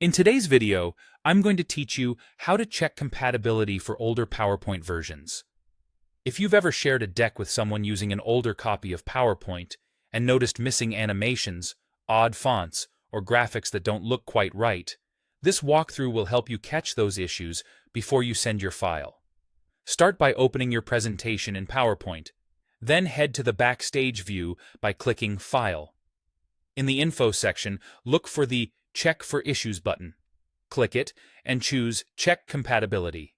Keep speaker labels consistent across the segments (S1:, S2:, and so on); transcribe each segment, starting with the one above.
S1: In today's video, I'm going to teach you how to check compatibility for older PowerPoint versions. If you've ever shared a deck with someone using an older copy of PowerPoint and noticed missing animations, odd fonts, or graphics that don't look quite right, this walkthrough will help you catch those issues before you send your file. Start by opening your presentation in PowerPoint. Then head to the Backstage view by clicking File. In the Info section, look for the Check for Issues button. Click it and choose Check Compatibility.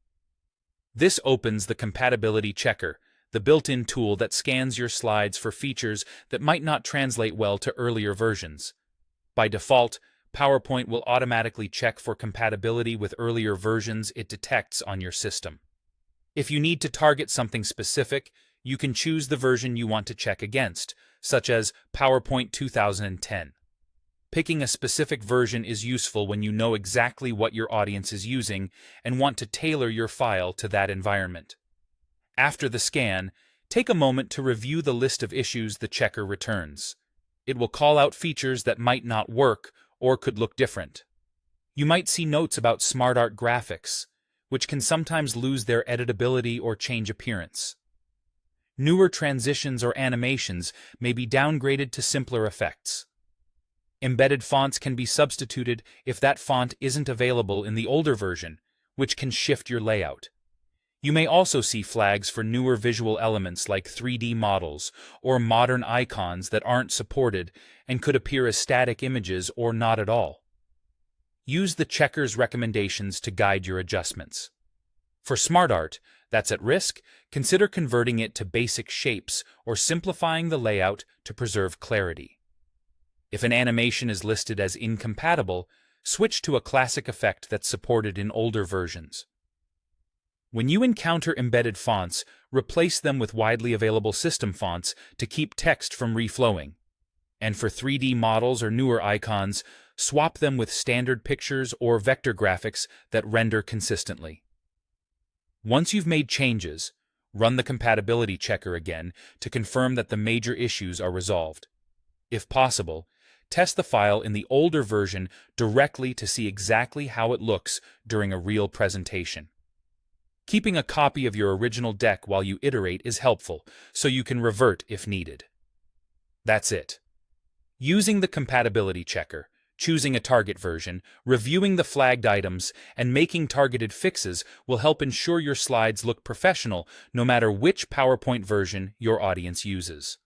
S1: This opens the Compatibility Checker, the built-in tool that scans your slides for features that might not translate well to earlier versions. By default, PowerPoint will automatically check for compatibility with earlier versions it detects on your system. If you need to target something specific, you can choose the version you want to check against, such as PowerPoint 2010. Picking a specific version is useful when you know exactly what your audience is using and want to tailor your file to that environment. After the scan, take a moment to review the list of issues the checker returns. It will call out features that might not work or could look different. You might see notes about SmartArt graphics, which can sometimes lose their editability or change appearance. Newer transitions or animations may be downgraded to simpler effects. Embedded fonts can be substituted if that font isn't available in the older version, which can shift your layout. You may also see flags for newer visual elements like 3D models or modern icons that aren't supported and could appear as static images or not at all. Use the checker's recommendations to guide your adjustments. For SmartArt that's at risk, consider converting it to basic shapes or simplifying the layout to preserve clarity. If an animation is listed as incompatible, switch to a classic effect that's supported in older versions. When you encounter embedded fonts, replace them with widely available system fonts to keep text from reflowing. And for 3D models or newer icons, swap them with standard pictures or vector graphics that render consistently. Once you've made changes, run the compatibility checker again to confirm that the major issues are resolved. If possible, test the file in the older version directly to see exactly how it looks during a real presentation. Keeping a copy of your original deck while you iterate is helpful, so you can revert if needed. That's it. Using the compatibility checker, choosing a target version, reviewing the flagged items, and making targeted fixes will help ensure your slides look professional no matter which PowerPoint version your audience uses.